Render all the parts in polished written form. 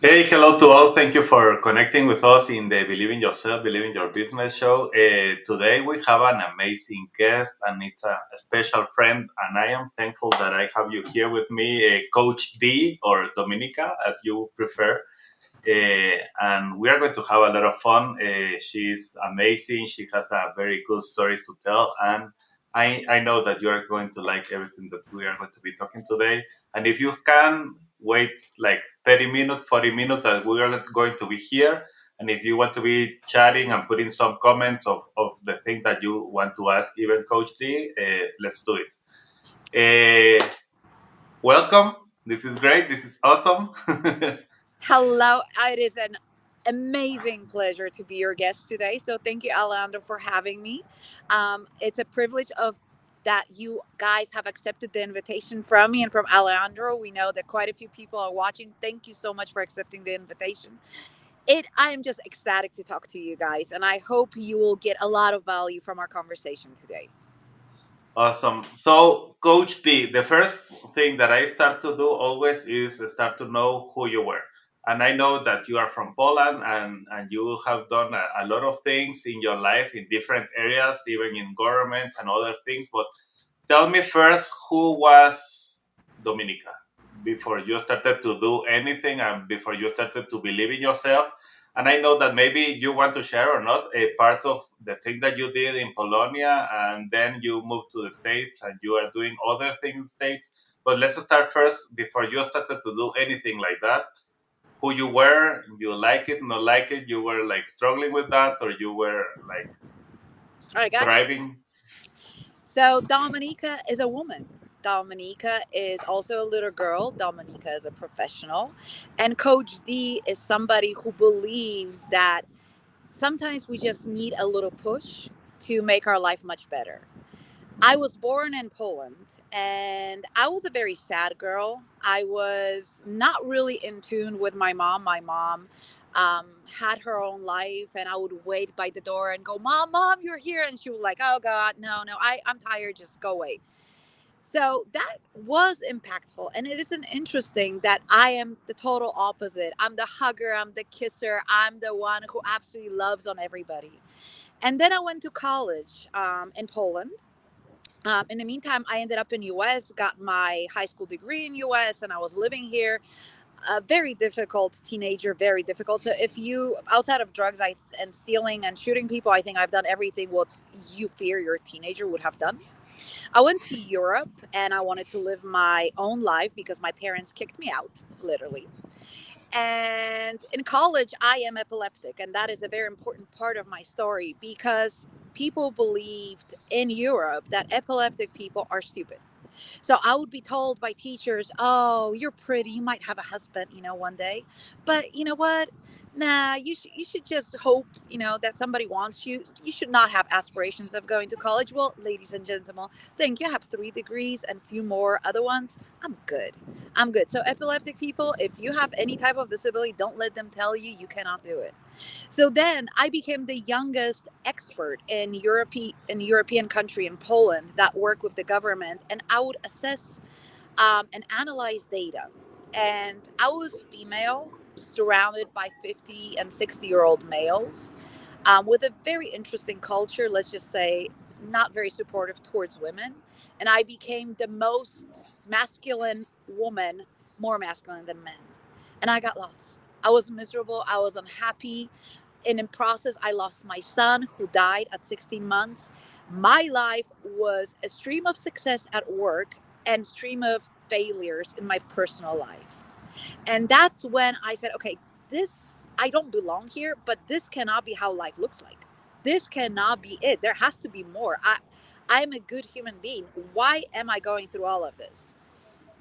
Hey, hello to all. Thank you for connecting with us in the Believe in Yourself, Believe in Your Business show. Today we have an amazing guest, and it's a special friend. And I am thankful that I have you here with me, Coach D or Dominika, as you prefer. And we are going to have a lot of fun. She's amazing. She has a very good story to tell. And I know that you are going to like everything that we are going to be talking today. And if you can wait like 30 minutes, 40 minutes, that we are not going to be here. And if you want to be chatting and putting some comments of the thing that you want to ask, even Coach D, let's do it. Welcome. This is great. This is awesome. Hello, it is an amazing pleasure to be your guest today. So thank you, Alejandro, for having me. It's a privilege of that you guys have accepted the invitation from me and from Alejandro. We know that quite a few people are watching. Thank you so much for accepting the invitation. I am just ecstatic to talk to you guys, and I hope you will get a lot of value from our conversation today. Awesome. So, Coach D, the first thing that I start to do always is start to know who you were. And I know that you are from Poland and you have done a lot of things in your life in different areas, even in governments and other things. But tell me first, who was Dominica before you started to do anything and before you started to believe in yourself? And I know that maybe you want to share or not a part of the thing that you did in Polonia, and then you moved to the States and you are doing other things in the States. But let's start first before you started to do anything like that. Who you were, you like it, not like it, you were like struggling with that, or you were like All right, got you. thriving. So Dominika is a woman. Dominika is also a little girl. Dominika is a professional. And Coach D is somebody who believes that sometimes we just need a little push to make our life much better. I was born in Poland and I was a very sad girl. I was not really in tune with my mom. My mom had her own life, and I would wait by the door and go, "Mom, Mom, you're here." And she was like, "Oh, God, no, no, I'm tired. Just go away." So that was impactful. And it isn't interesting that I am the total opposite. I'm the hugger, I'm the kisser, I'm the one who absolutely loves on everybody. And then I went to college in Poland. In the meantime, I ended up in US, got my high school degree in US, and I was living here. A very difficult teenager, very difficult. So if you outside of drugs and stealing and shooting people, I think I've done everything what you fear your teenager would have done. I went to Europe and I wanted to live my own life because my parents kicked me out, literally. And in college, I am epileptic. And that is a very important part of my story because people believed in Europe that epileptic people are stupid. So I would be told by teachers, "Oh, you're pretty. You might have a husband, one day. But you know what? Nah, you should just hope, that somebody wants you. You should not have aspirations of going to college." Well, ladies and gentlemen, think you have 3 degrees and a few more other ones. I'm good. I'm good. So epileptic people, if you have any type of disability, don't let them tell you you cannot do it. So then I became the youngest expert in European country in Poland that worked with the government, and I would assess and analyze data. And I was female, surrounded by 50 and 60-year-old males, with a very interesting culture. Let's just say not very supportive towards women. And I became the most masculine woman, more masculine than men. And I got lost. I was miserable. I was unhappy. And in process, I lost my son who died at 16 months. My life was a stream of success at work and stream of failures in my personal life. And that's when I said, okay, this, I don't belong here, but this cannot be how life looks like. This cannot be it. There has to be more. I'm a good human being. Why am I going through all of this?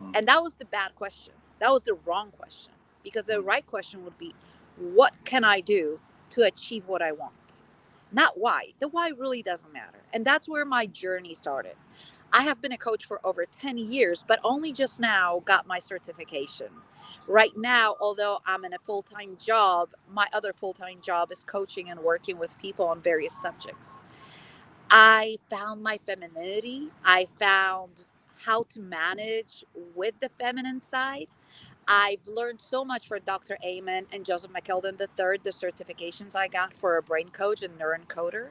Mm, And that was the bad question. That was the wrong question. Because the mm, right question would be, what can I do to achieve what I want? Not why. The why really doesn't matter. And that's where my journey started. I have been a coach for over 10 years, but only just now got my certification. Right now, although I'm in a full time job, my other full time job is coaching and working with people on various subjects. I found my femininity. I found how to manage with the feminine side. I've learned so much for Dr. Amen and Joseph McKeldin III, the certifications I got for a brain coach and neuroencoder.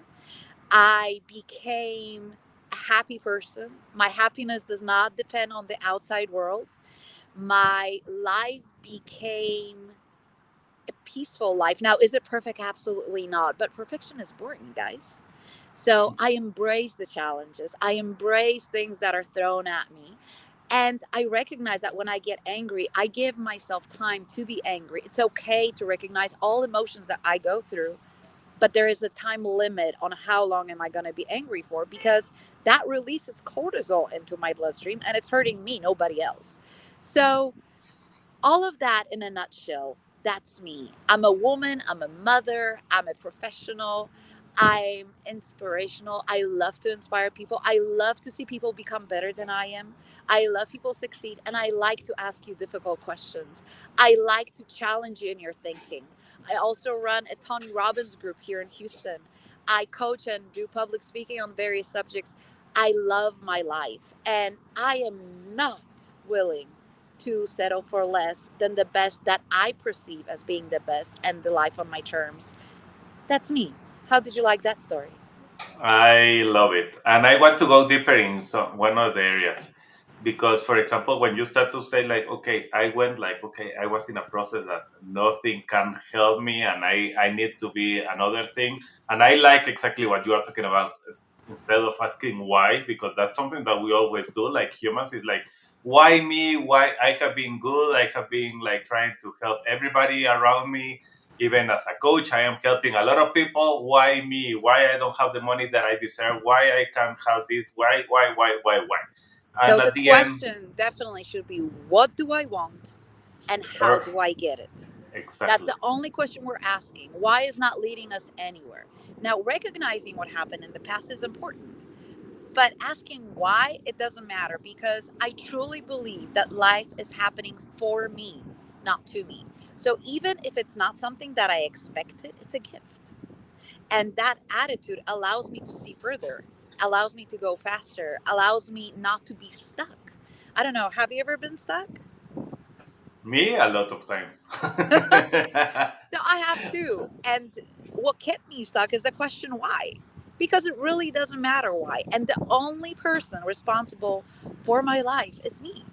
I became a happy person. My happiness does not depend on the outside world. My life became a peaceful life. Now, is it perfect? Absolutely not. But perfection is boring, guys. So I embrace the challenges. I embrace things that are thrown at me. And I recognize that when I get angry, I give myself time to be angry. It's okay to recognize all emotions that I go through, but there is a time limit on how long am I going to be angry for, because that releases cortisol into my bloodstream and it's hurting me, nobody else. So all of that in a nutshell, that's me. I'm a woman, I'm a mother, I'm a professional, I'm inspirational. I love to inspire people. I love to see people become better than I am. I love people succeed, and I like to ask you difficult questions. I like to challenge you in your thinking. I also run a Tony Robbins group here in Houston. I coach and do public speaking on various subjects. I love my life, and I am not willing to settle for less than the best that I perceive as being the best and the life on my terms. That's me. How did you like that story? I love it. And I want to go deeper in one of the areas. Because, for example, when you start to say, like, okay, I was in a process that nothing can help me and I need to be another thing. And I like exactly what you are talking about. Instead of asking why, because that's something that we always do, like humans, is like, why me? Why I have been good? I have been like trying to help everybody around me. Even as a coach, I am helping a lot of people. Why me? Why I don't have the money that I deserve? Why I can't have this? Why? So And the at the end, question definitely should be, what do I want and how or do I get it? That's exactly. the only question we're asking. Why is not leading us anywhere? Now, recognizing what happened in the past is important. But asking why, it doesn't matter, because I truly believe that life is happening for me, not to me. So even if it's not something that I expected, it's a gift. And that attitude allows me to see further, allows me to go faster, allows me not to be stuck. I don't know. Have you ever been stuck? Me a lot of times. So I have too. And what kept me stuck is the question why. Because it really doesn't matter why. And the only person responsible for my life is me.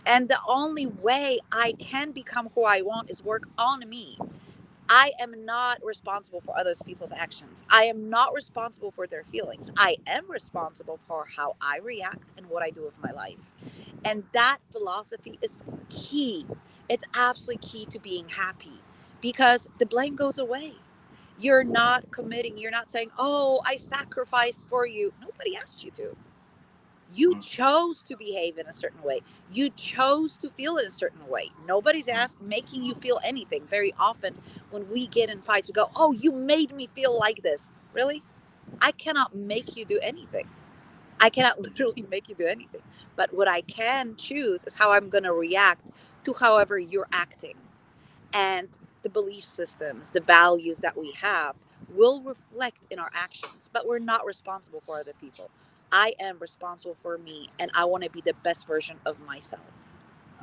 And the only way I can become who I want is work on me. I am not responsible for other people's actions. I am not responsible for their feelings. I am responsible for how I react and what I do with my life. And that philosophy is key. It's absolutely key to being happy, because the blame goes away. You're not committing, you're not saying, oh, I sacrificed for you. Nobody asked you to. You chose to behave in a certain way. You chose to feel in a certain way. Nobody's asked making you feel anything. Very often when we get in fights, we go, oh, you made me feel like this. Really? I cannot make you do anything. I cannot literally make you do anything. But what I can choose is how I'm going to react to however you're acting. And the belief systems, the values that we have will reflect in our actions, but we're not responsible for other people. I am responsible for me, and I want to be the best version of myself.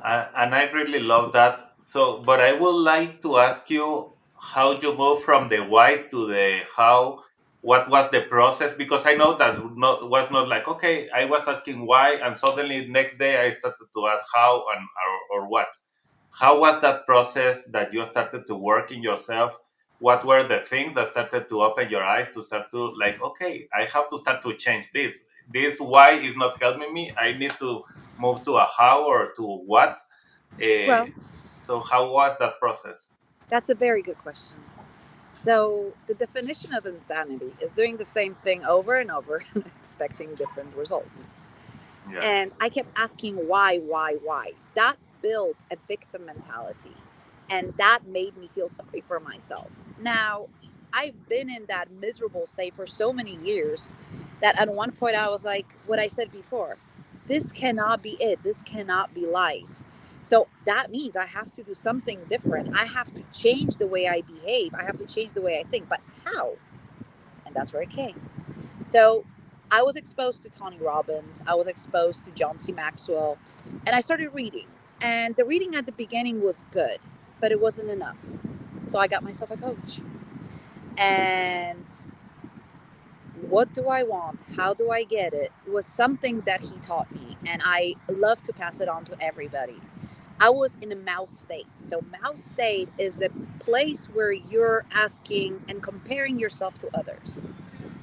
And I really love that. So, but I would like to ask you how you move from the why to the how. What was the process? Because I know that was not like, okay, I was asking why, and suddenly next day I started to ask how and or what. How was that process that you started to work in yourself? What were the things that started to open your eyes to start to like, okay, I have to start to change this. This why is not helping me. I need to move to a how or to what. Well, So how was that process? that's a very good question. So, the definition of insanity is doing the same thing over and over and expecting different results. Yeah. And I kept asking why. That built a victim mentality. And that made me feel sorry for myself. Now, I've been in that miserable state for so many years that at one point I was like, what I said before, this cannot be it. This cannot be life. So that means I have to do something different. I have to change the way I behave. I have to change the way I think. But how? And that's where it came. So I was exposed to Tony Robbins. I was exposed to John C. Maxwell. And I started reading. And the reading at the beginning was good, but it wasn't enough. So I got myself a coach. And what do I want? How do I get it? Was something that he taught me. And I love to pass it on to everybody. I was in a mouse state. So, mouse state is the place where you're asking and comparing yourself to others.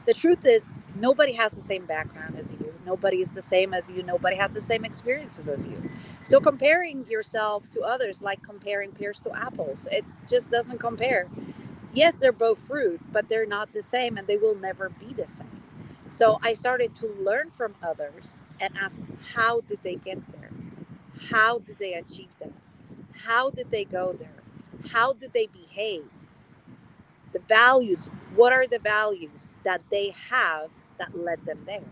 The truth is, nobody has the same background as you. Nobody is the same as you. Nobody has the same experiences as you. So, comparing yourself to others, like comparing pears to apples, it just doesn't compare. Yes, they're both fruit, but they're not the same and they will never be the same. So, I started to learn from others and ask, how did they get there? How did they achieve that? How did they go there? How did they behave? The values, what are the values that they have that led them there?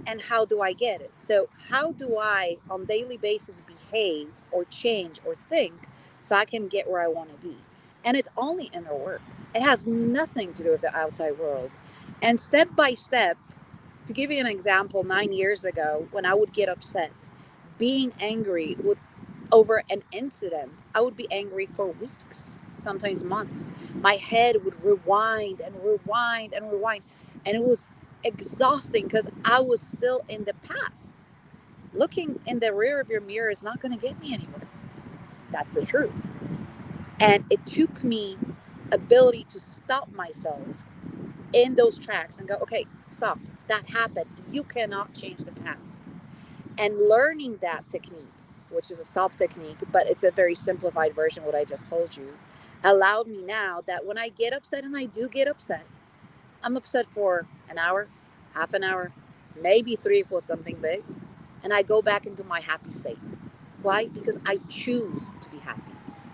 And how do I get it? So, how do I on daily basis behave or change or think so I can get where I want to be? And it's only inner work. It has nothing to do with the outside world. And step by step, to give you an example, 9 years ago, when I would get upset, being angry would over an incident, I would be angry for weeks, sometimes months. My head would rewind and rewind and rewind. And it was exhausting because I was still in the past. Looking in the rear of your mirror is not going to get me anywhere. That's the truth. And it took me ability to stop myself in those tracks and go, okay, stop. That happened. You cannot change the past. And learning that technique, which is a stop technique, but it's a very simplified version of what I just told you, allowed me now that when I get upset, and I do get upset, I'm upset for an hour, half an hour, maybe three for something big, and I go back into my happy state. Why? Because I choose to be happy.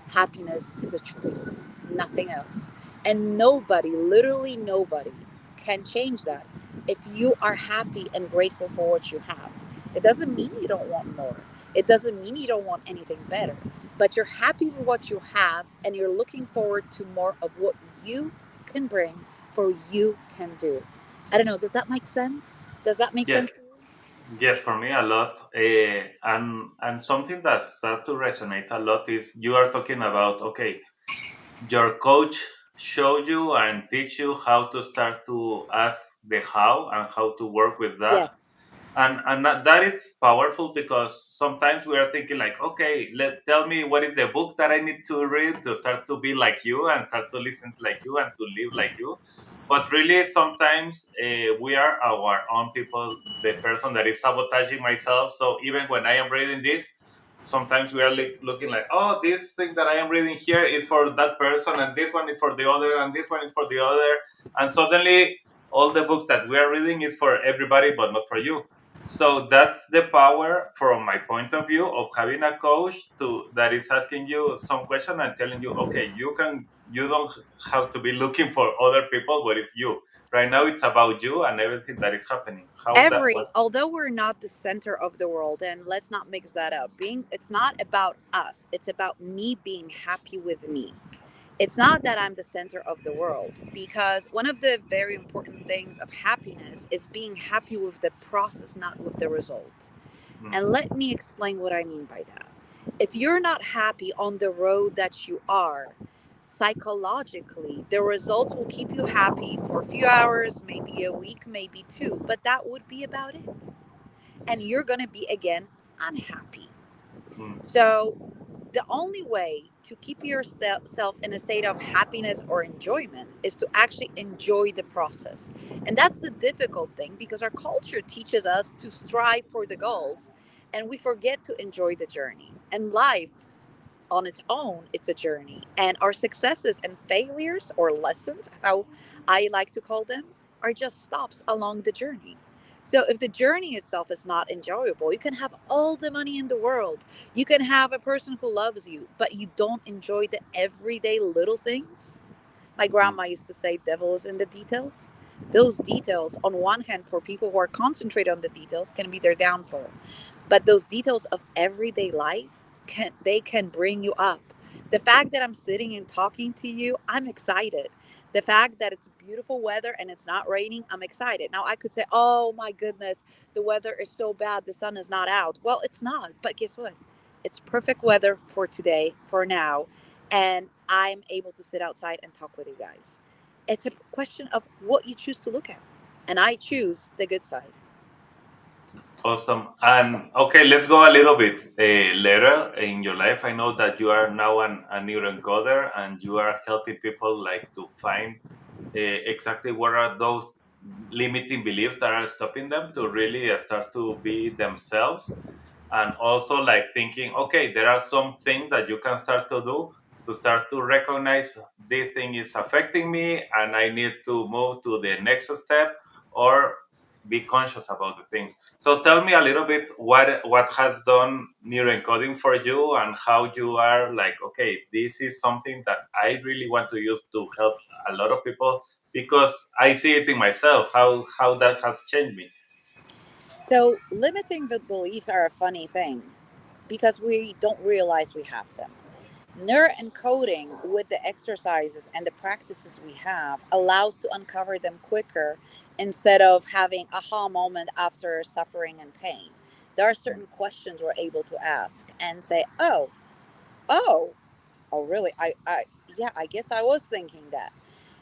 Happiness is a choice, nothing else. And nobody, literally nobody, can change that if you are happy and grateful for what you have. It doesn't mean you don't want more, it doesn't mean you don't want anything better, but you're happy with what you have and you're looking forward to more of what you can bring for you can do. I don't know, does that make sense? Does that make Yes, sense to you? yes, for me a lot. And something that starts to resonate a lot is you are talking about, okay, your coach show you and teach you how to start to ask the how and how to work with that. Yes. And that is powerful because sometimes we are thinking like, okay, tell me what is the book that I need to read to start to be like you and start to listen like you and to live like you. But really sometimes we are our own people, the person that is sabotaging myself. So even when I am reading this, sometimes we are looking like, oh, this thing that I am reading here is for that person and this one is for the other and this one is for the other. And suddenly all the books that we are reading is for everybody but not for you. So that's the power from my point of view of having a coach to that is asking you some question and telling you, okay, you don't have to be looking for other people, but it's you. Right now it's about you and everything that is happening. How that Every was. although we're not the center of the world, and let's not mix that up, being it's not about us, it's about me being happy with me. It's not that I'm the center of the world, because one of the very important things of happiness is being happy with the process, not with the result. Mm, And let me explain what I mean by that. If you're not happy on the road that you are, psychologically, the results will keep you happy for a few hours, maybe a week, maybe two, but that would be about it. And you're going to be again unhappy. mm, So, the only way to keep yourself in a state of happiness or enjoyment is to actually enjoy the process. And that's the difficult thing because our culture teaches us to strive for the goals and we forget to enjoy the journey. And life on its own, it's a journey. And our successes and failures or lessons, how I like to call them, are just stops along the journey. So if the journey itself is not enjoyable, you can have all the money in the world. You can have a person who loves you, but you don't enjoy the everyday little things. My mm. grandma used to say, devil is in the details. Those details, on one hand, for people who are concentrated on the details, can be their downfall. But those details of everyday life can bring you up. The fact that I'm sitting and talking to you, I'm excited. The fact that it's beautiful weather and it's not raining, I'm excited. Now I could say, oh my goodness, the weather is so bad, the sun is not out. Well, it's not, but guess what? It's perfect weather for today, for now, and I'm able to sit outside and talk with you guys. It's a question of what you choose to look at, and I choose the good side. Awesome. And okay, let's go a little bit later in your life. I know that you are now a neuroencoder and you are helping people like to find exactly what are those limiting beliefs that are stopping them to really start to be themselves, and also like thinking, okay, there are some things that you can start to do to start to recognize this thing is affecting me and I need to move to the next step, or be conscious about the things. So tell me a little bit what has done neuroencoding for you, and how you are like, okay, this is something that I really want to use to help a lot of people, because I see it in myself how that has changed me. So, limiting the beliefs are a funny thing because we don't realize we have them. Neuroencoding with the exercises and the practices we have allows to uncover them quicker instead of having aha moment after suffering and pain. There are certain questions we're able to ask and say, oh, oh, really? Yeah, I guess I was thinking that.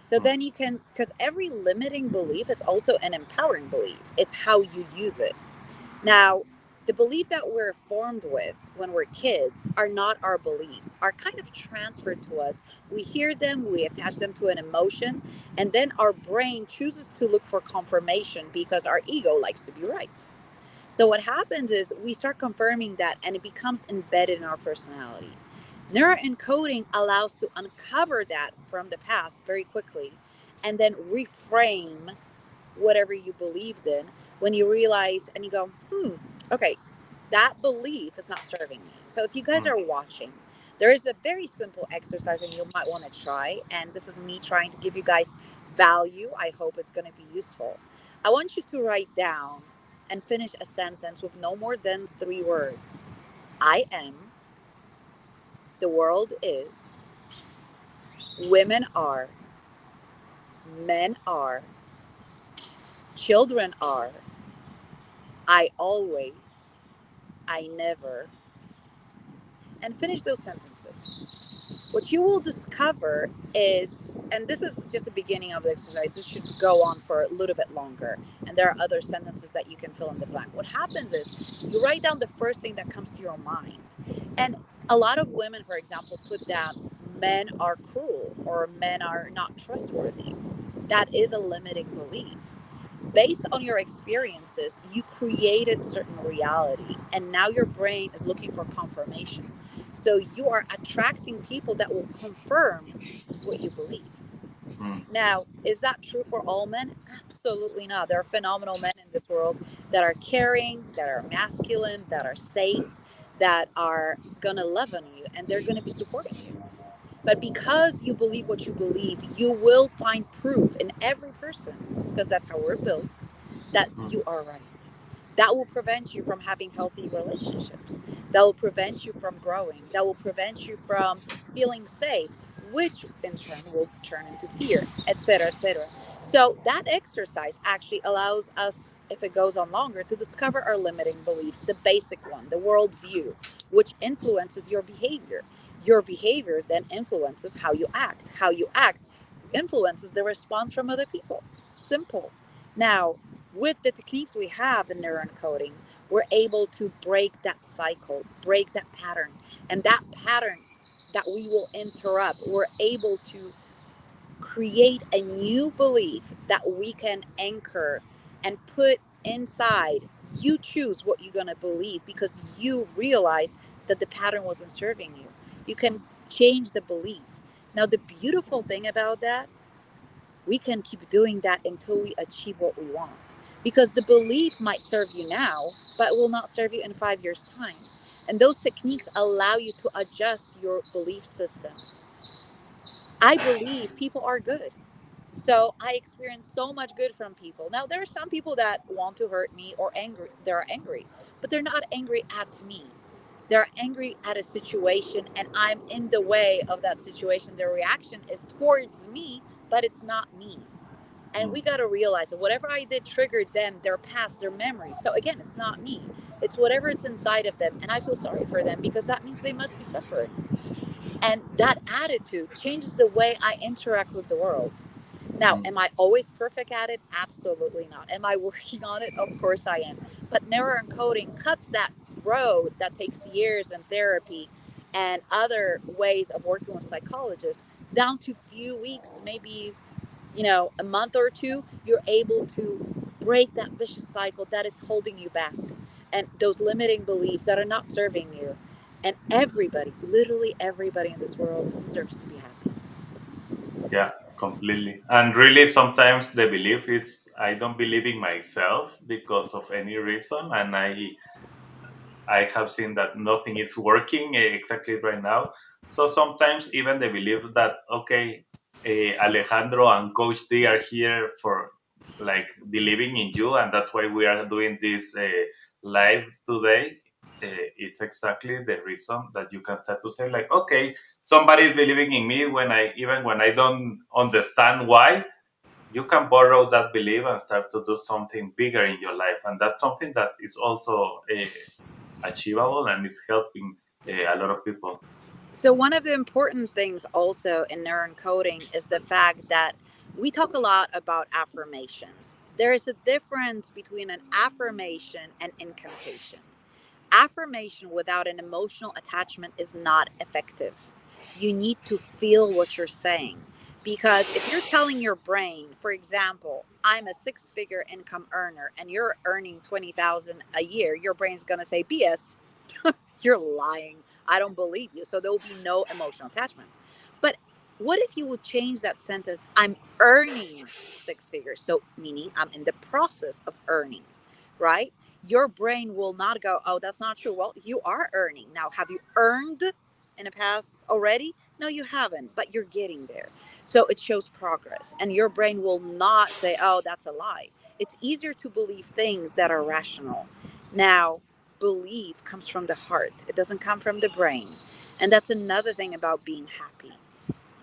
So Mm, then you can, because every limiting belief is also an empowering belief. It's how you use it. Now, the belief that we're formed with when we're kids are not our beliefs, are kind of transferred to us. We hear them, we attach them to an emotion, and then our brain chooses to look for confirmation because our ego likes to be right. So what happens is we start confirming that and it becomes embedded in our personality. Neuroencoding allows to uncover that from the past very quickly and then reframe whatever you believed in when you realize and you go, okay, that belief is not serving me. So if you guys mm, are watching, there is a very simple exercise and you might want to try. And this is me trying to give you guys value. I hope it's going to be useful. I want you to write down and finish a sentence with no more than 3 words. I am, the world is, women are, men are, children are, I always, I never, and finish those sentences. What you will discover is, and this is just the beginning of the exercise, this should go on for a little bit longer, and there are other sentences that you can fill in the blank. What happens is you write down the first thing that comes to your mind. And a lot of women, for example, put down men are cruel or men are not trustworthy. That is a limiting belief. Based on your experiences, you created certain reality, and now your brain is looking for confirmation. So you are attracting people that will confirm what you believe. mm, Now, is that true for all men? Absolutely not. There are phenomenal men in this world that are caring, that are masculine, that are safe, that are going to love on you, and they're going to be supporting you. But because you believe what you believe, you will find proof in every person, because that's how we're built, that mm, you are right. That will prevent you from having healthy relationships. That will prevent you from growing. That will prevent you from feeling safe, which in turn will turn into fear, etc., etc. So that exercise actually allows us, if it goes on longer, to discover our limiting beliefs. The basic one, the worldview, which influences your behavior. Your behavior then influences how you act. How you act influences the response from other people. Simple. Now, with the techniques we have in neuroencoding, we're able to break that cycle, break that pattern. And that pattern that we will interrupt, we're able to create a new belief that we can anchor and put inside. You choose what you're going to believe because you realize that the pattern wasn't serving you. You can change the belief. Now, the beautiful thing about that, we can keep doing that until we achieve what we want. Because the belief might serve you now, but will not serve you in 5 years' time. And those techniques allow you to adjust your belief system. I believe people are good. So I experience so much good from people. Now there are some people that want to hurt me or angry. They're angry, but they're not angry at me. They're angry at a situation, and I'm in the way of that situation. Their reaction is towards me, but it's not me. And mm, we got to realize that whatever I did triggered them, their past, their memories. So again, it's not me. It's whatever it's inside of them. And I feel sorry for them because that means they must be suffering. And that attitude changes the way I interact with the world. Now, Mm. am I always perfect at it? Absolutely not. Am I working on it? Of course I am. But neuroencoding cuts that road that takes years in therapy and other ways of working with psychologists down to few weeks, maybe, a month or two. You're able to break that vicious cycle that is holding you back and those limiting beliefs that are not serving you. And everybody, literally everybody in this world deserves to be happy. Yeah, completely. And really, sometimes the belief is I don't believe in myself because of any reason, and I have seen that nothing is working exactly right now. So sometimes even the belief that okay, Alejandro and Coach D are here for like believing in you, and that's why we are doing this live today. It's exactly the reason that you can start to say like, okay, somebody is believing in me when I even when I don't understand why. You can borrow that belief and start to do something bigger in your life, and that's something that is also achievable and is helping a lot of people. So, one of the important things also in neuroencoding is the fact that we talk a lot about affirmations. There is a difference between an affirmation and incantation. Affirmation without an emotional attachment is not effective. You need to feel what you're saying. Because if you're telling your brain, for example, I'm a six-figure income earner and you're earning 20,000 a year, your brain's going to say BS. You're lying. I don't believe you. So there will be no emotional attachment. But what if you would change that sentence? I'm earning six figures. So, meaning I'm in the process of earning, right? Your brain will not go, oh, that's not true. Well, you are earning. Now, have you earned in the past already? No, you haven't, but you're getting there. So it shows progress. And your brain will not say, oh, that's a lie. It's easier to believe things that are rational. Now, belief comes from the heart, it doesn't come from the brain. And that's another thing about being happy.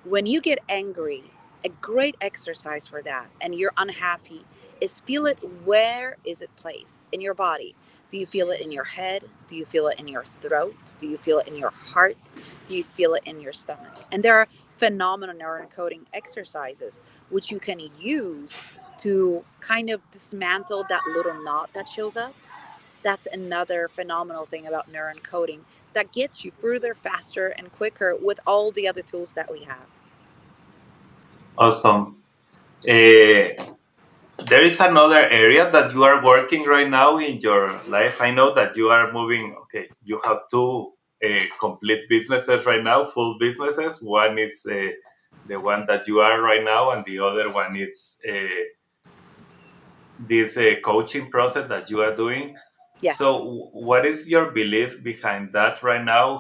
When you get angry, a great exercise for that, and you're unhappy, is feel it. Where is it placed in your body? Do you feel it in your head? Do you feel it in your throat? Do you feel it in your heart? Do you feel it in your stomach? And there are phenomenal neuroencoding exercises which you can use to kind of dismantle that little knot that shows up. That's another phenomenal thing about neuroencoding that gets you further, faster, and quicker with all the other tools that we have. Awesome. Uh, there is another area that you are working right now in your life. I know that you are moving. Okay, you have two complete businesses right now, full businesses. One is the one that you are right now, and the other one is this coaching process that you are doing. So, Yes. what is your belief behind that right now?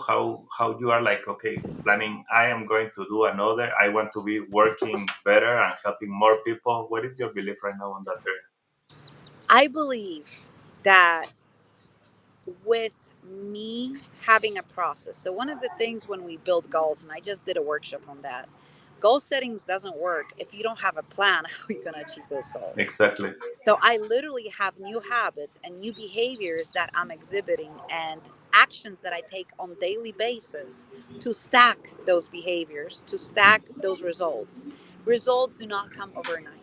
How you are like, okay, planning? I am going to do another. I want to be working better and helping more people. What is your belief right now on that area? I believe that with me having a process. So one of the things when we build goals, and I just did a workshop on that, goal settings doesn't work if you don't have a plan how you're going to achieve those goals. Exactly. So I literally have new habits and new behaviors that I'm exhibiting and actions that I take on daily basis to stack those behaviors, to stack those results. Results do not come overnight.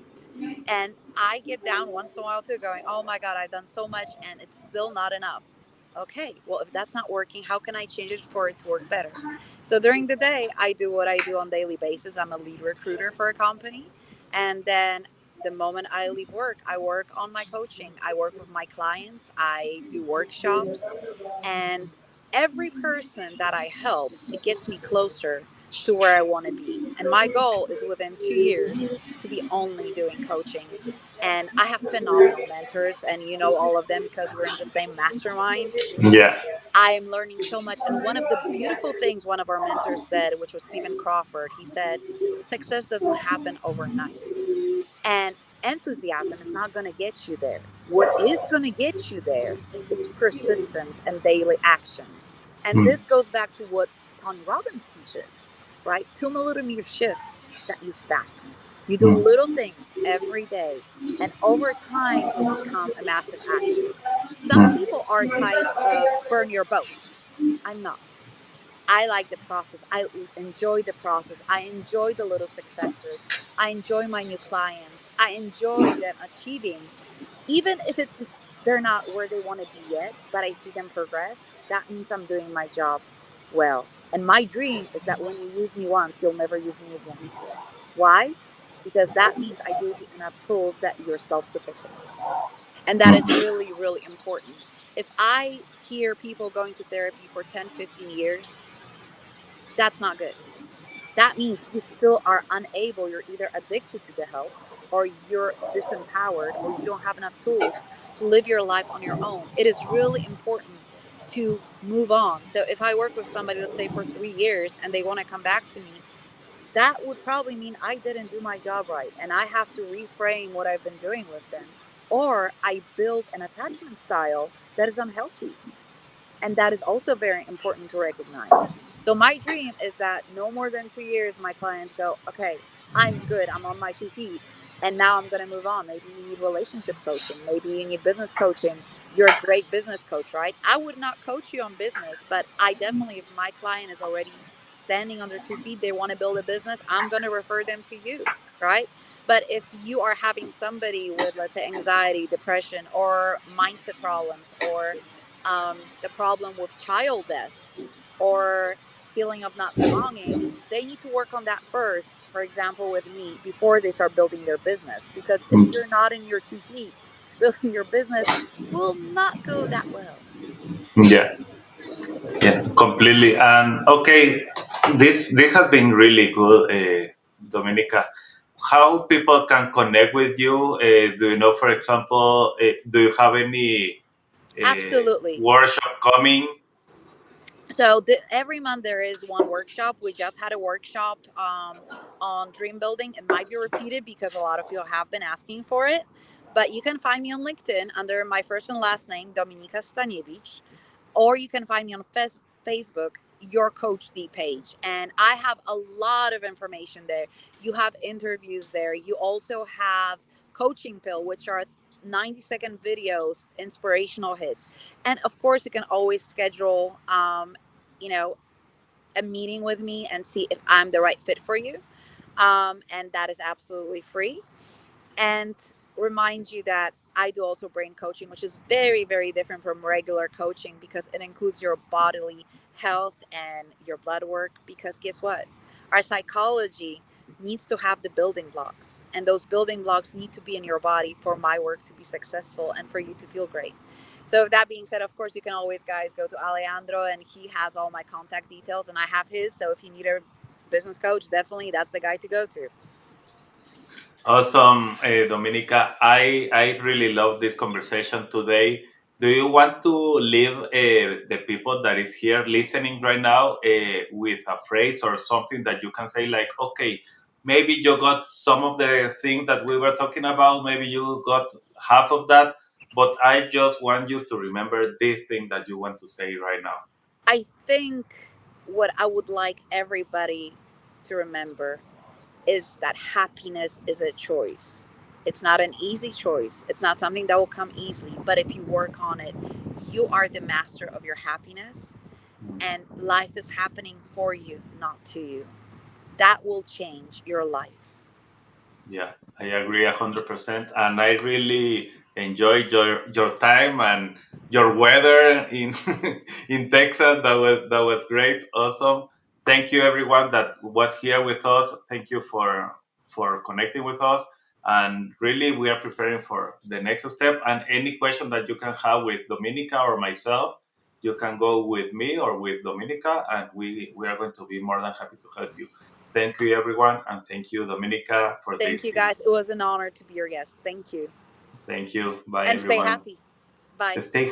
And I get down once in a while too going, "Oh my god, I've done so much and it's still not enough." Okay, well, if that's not working, how can I change it for it to work better? So during the day, I do what I do on daily basis. I'm a lead recruiter for a company. And then the moment I leave work, I work on my coaching. I work with my clients. I do workshops. And every person that I help, it gets me closer to where I want to be. And my goal is within 2 years to be only doing coaching. And I have phenomenal mentors, and you know all of them because we're in the same mastermind. Yeah. I am learning so much. And one of the beautiful things one of our mentors said, which was Stephen Crawford, he said, success doesn't happen overnight. And enthusiasm is not going to get you there. What is going to get you there is persistence and daily actions. And Hmm. this goes back to what Tony Robbins teaches, right? Cumulative shifts that you stack. You do Mm, little things every day, and over time, it becomes a massive action. Some mm, people are type of burn your boats. I'm not. I like the process. I enjoy the process. I enjoy the little successes. I enjoy my new clients. I enjoy them achieving, even if it's they're not where they want to be yet, but I see them progress. That means I'm doing my job well. And my dream is that when you use me once, you'll never use me again. Why? Because that means I gave you enough tools that you're self sufficient. And that is mm, really, really important. If I hear people going to therapy for 10, 15 years, that's not good. That means you still are unable, you're either addicted to the help, or you're disempowered, or you don't have enough tools to live your life on your own. It is really important to move on. So if I work with somebody, let's say for 3 years, and they want to come back to me, that would probably mean I didn't do my job right, and I have to reframe what I've been doing with them. Or I build an attachment style that is unhealthy, and that is also very important to recognize. So my dream is that no more than 2 years, my clients go, okay, I'm good. I'm on my 2 feet. And now I'm going to move on. Maybe you need relationship coaching. Maybe you need business coaching. You're a great business coach, right? I would not coach you on business, but I definitely, if my client is already standing on their 2 feet, they want to build a business, I'm going to refer them to you, right? But if you are having somebody with, let's say, anxiety, depression, or mindset problems, or the problem with child death, or feeling of not belonging, they need to work on that first, for example, with me, before they start building their business. Because if you're mm. not in your 2 feet, building your business will not go that well. Yeah, yeah, completely. And okay, this has been really good, Dominica. How people can connect with you? Do you know, for example, do you have any Absolutely. workshop coming? So every month there is one workshop. We just had a workshop on dream building. It might be repeated because a lot of you have been asking for it. But you can find me on LinkedIn under my first and last name, Dominika Staniewicz, or you can find me on Facebook, Your Coach D page. And I have a lot of information there. You have interviews there. You also have coaching pill, which are 90-second videos, inspirational hits. And of course, you can always schedule, you know, a meeting with me and see if I'm the right fit for you. And that is absolutely free. And remind you that I do also brain coaching, which is very, very different from regular coaching because it includes your bodily health and your blood work. Because guess what? Our psychology needs to have the building blocks, and those building blocks need to be in your body for my work to be successful and for you to feel great. So, that being said, of course, you can always, guys, go to Alejandro, and he has all my contact details, and I have his. So, if you need a business coach, definitely that's the guy to go to. Awesome, Dominica. I really love this conversation today. Do you want to leave the people that is here listening right now with a phrase or something that you can say like, okay, maybe you got some of the things that we were talking about, maybe you got half of that, but I just want you to remember this thing that you want to say right now. I think what I would like everybody to remember is that happiness is a choice. It's not an easy choice. It's not something that will come easily. But if you work on it, you are the master of your happiness, and life is happening for you, not to you. That will change your life. Yeah, I agree 100%. And I really enjoyed your time and your weather in in Texas. That was great. Awesome. Thank you everyone that was here with us. Thank you for connecting with us. And really we are preparing for the next step. And any question that you can have with Dominica or myself, you can go with me or with Dominica, and we are going to be more than happy to help you. Thank you, everyone, and thank you, Dominica, for Thank this you, interview. guys. It was an honor to be your guest. Thank you. Thank you. Bye, And stay everyone. happy. Bye. Stay